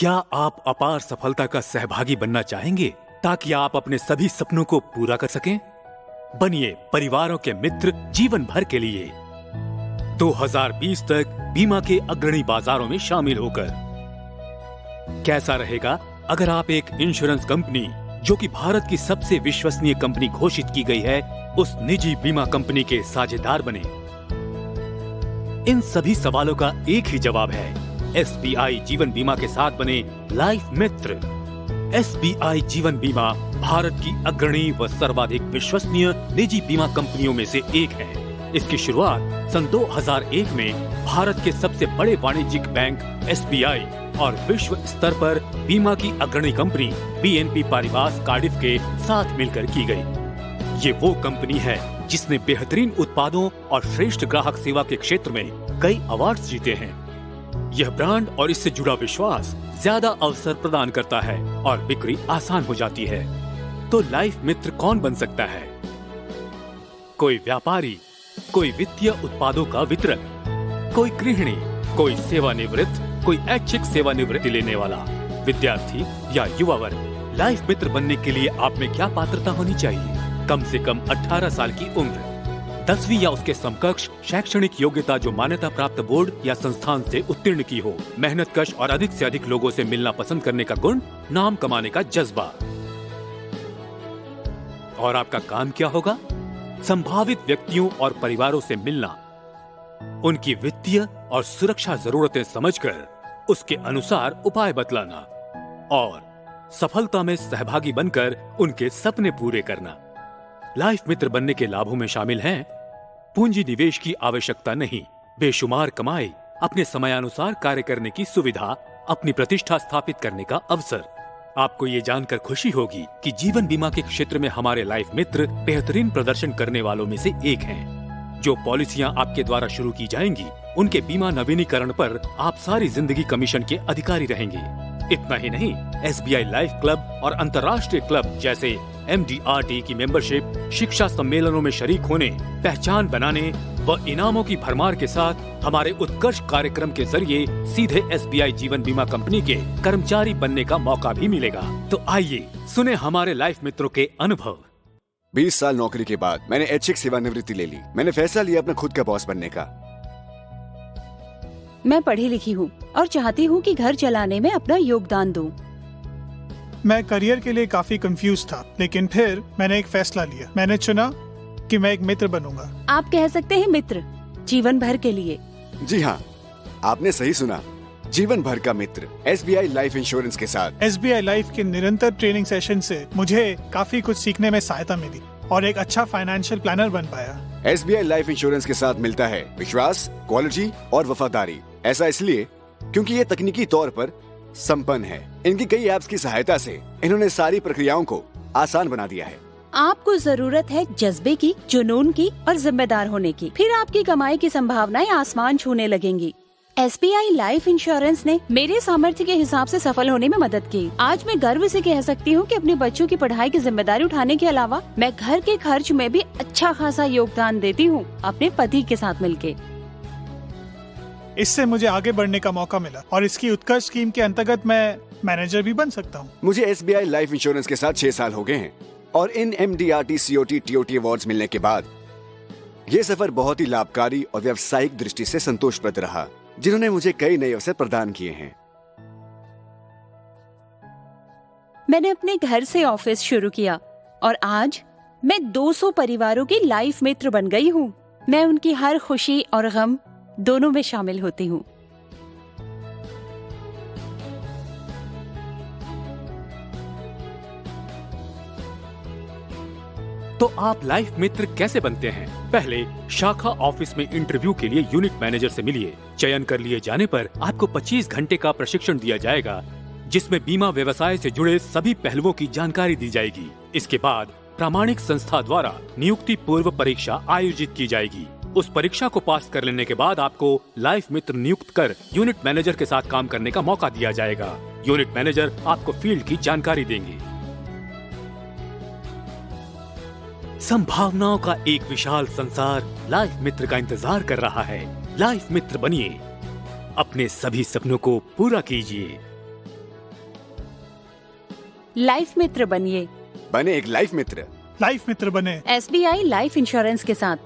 क्या आप अपार सफलता का सहभागी बनना चाहेंगे ताकि आप अपने सभी सपनों को पूरा कर सकें? बनिए परिवारों के मित्र जीवन भर के लिए। 2020 तक बीमा के अग्रणी बाजारों में शामिल होकर। कैसा रहेगा अगर आप एक इंश्योरेंस कंपनी जो कि भारत की सबसे विश्वसनीय कंपनी घोषित की गई है, उस निजी बीमा कंपनी के साझेदार बने? इन सभी सवालों का एक ही जवाब है। SBI जीवन बीमा के साथ बने लाइफ मित्र। SBI जीवन बीमा भारत की अग्रणी व सर्वाधिक विश्वसनीय निजी बीमा कंपनियों में से एक है। इसकी शुरुआत सन 2001 में भारत के सबसे बड़े वाणिज्यिक बैंक SBI और विश्व स्तर पर बीमा की अग्रणी कंपनी BNP पारिबास कार्डिफ के साथ मिलकर की गई। ये वो कंपनी है जिसने बेहतरीन उत्पादों और श्रेष्ठ ग्राहक सेवा के क्षेत्र में कई अवार्ड्स जीते हैं। यह ब्रांड और इससे जुड़ा विश्वास ज्यादा अवसर प्रदान करता है और बिक्री आसान हो जाती है। तो लाइफ मित्र कौन बन सकता है? कोई व्यापारी, कोई वित्तीय उत्पादों का वितरक, कोई गृहिणी, कोई सेवानिवृत्त, कोई ऐच्छिक सेवानिवृत्ति लेने वाला, विद्यार्थी या युवा वर्ग। लाइफ मित्र बनने के लिए आप में क्या पात्रता होनी चाहिए? कम से कम 18 साल की उम्र, 10वीं या उसके समकक्ष शैक्षणिक योग्यता जो मान्यता प्राप्त बोर्ड या संस्थान से उत्तीर्ण की हो, मेहनतकश और अधिक से अधिक लोगों से मिलना पसंद करने का गुण, नाम कमाने का जज्बा। और आपका काम क्या होगा? संभावित व्यक्तियों और परिवारों से मिलना, उनकी वित्तीय और सुरक्षा जरूरतें समझकर उसके अनुसार उपाय बतलाना और सफलता में सहभागी बनकर उनके सपने पूरे करना। लाइफ मित्र बनने के लाभों में शामिल हैं पूंजी निवेश की आवश्यकता नहीं, बेशुमार कमाई, अपने समयानुसार कार्य करने की सुविधा, अपनी प्रतिष्ठा स्थापित करने का अवसर। आपको ये जानकर खुशी होगी कि जीवन बीमा के क्षेत्र में हमारे लाइफ मित्र बेहतरीन प्रदर्शन करने वालों में से एक हैं। जो पॉलिसियां आपके द्वारा शुरू की जाएंगी, उनके बीमा नवीनीकरण पर आप सारी जिंदगी कमीशन के अधिकारी रहेंगे। इतना ही नहीं, SBI लाइफ क्लब और अंतर्राष्ट्रीय क्लब जैसे MDRT की मेंबरशिप, शिक्षा सम्मेलनों में शरीक होने, पहचान बनाने व इनामों की भरमार के साथ हमारे उत्कर्ष कार्यक्रम के जरिए सीधे SBI जीवन बीमा कंपनी के कर्मचारी बनने का मौका भी मिलेगा। तो आइए सुने हमारे लाइफ मित्रों के अनुभव। 20 साल नौकरी के बाद मैंने ऐच्छिक सेवानिवृत्ति ले ली। मैंने फैसला लिया अपना खुद का बॉस बनने का। मैं पढ़ी लिखी हूँ और चाहती हूँ कि घर चलाने में अपना योगदान दूँ। मैं करियर के लिए काफी कंफ्यूज था, लेकिन फिर मैंने एक फैसला लिया। मैंने चुना कि मैं एक मित्र बनूंगा। आप कह सकते हैं मित्र, जीवन भर के लिए। जी हाँ, आपने सही सुना, जीवन भर का मित्र SBI लाइफ इंश्योरेंस के साथ। SBI लाइफ के निरंतर ट्रेनिंग सेशन से मुझे काफी कुछ सीखने में सहायता मिली और एक अच्छा फाइनेंशियल प्लानर बन पाया। SBI लाइफ इंश्योरेंस के साथ मिलता है विश्वास, क्वालिटी और वफादारी। ऐसा इसलिए क्योंकि ये तकनीकी तौर पर संपन्न है। इनकी कई ऐप्स की सहायता से इन्होंने सारी प्रक्रियाओं को आसान बना दिया है। आपको जरूरत है जज्बे की, जुनून की और जिम्मेदार होने की। फिर आपकी कमाई की संभावनाएं आसमान छूने लगेंगी। SBI लाइफ इंश्योरेंस ने मेरे सामर्थ्य के हिसाब से सफल होने में मदद की। आज मैं गर्व से कह सकती हूँ कि अपने बच्चों की पढ़ाई की जिम्मेदारी उठाने के अलावा मैं घर के खर्च में भी अच्छा खासा योगदान देती हूँ, अपने पति के साथ मिलके। इससे मुझे आगे बढ़ने का मौका मिला और इसकी उत्कर्ष स्कीम के अंतर्गत मैं मैनेजर भी बन सकता हूँ। मुझे SBI लाइफ इंश्योरेंस के साथ 6 साल हो गए हैं और इन MDRT COT TOT अवार्ड्स मिलने के बाद ये सफर बहुत ही लाभकारी और व्यावसायिक दृष्टि से संतोषप्रद रहा, जिन्होंने मुझे कई नए अवसर प्रदान किए हैं। मैंने अपने घर से ऑफिस शुरू किया और आज मैं 200 परिवारों की लाइफ मित्र बन गई हूँ। मैं उनकी हर खुशी और गम दोनों में शामिल होती हूँ। तो आप लाइफ मित्र कैसे बनते हैं? पहले शाखा ऑफिस में इंटरव्यू के लिए यूनिट मैनेजर से मिलिए। चयन कर लिए जाने पर आपको 25 घंटे का प्रशिक्षण दिया जाएगा, जिसमें बीमा व्यवसाय से जुड़े सभी पहलुओं की जानकारी दी जाएगी। इसके बाद प्रामाणिक संस्था द्वारा नियुक्ति पूर्व परीक्षा आयोजित की जाएगी। उस परीक्षा को पास कर लेने के बाद आपको लाइफ मित्र नियुक्त कर यूनिट मैनेजर के साथ काम करने का मौका दिया जाएगा। यूनिट मैनेजर आपको फील्ड की जानकारी देंगे। संभावनाओं का एक विशाल संसार लाइफ मित्र का इंतजार कर रहा है। लाइफ मित्र बनिए, अपने सभी सपनों को पूरा कीजिए। लाइफ मित्र बनिए। बने एक लाइफ मित्र। लाइफ मित्र बने। SBI लाइफ इंश्योरेंस के साथ।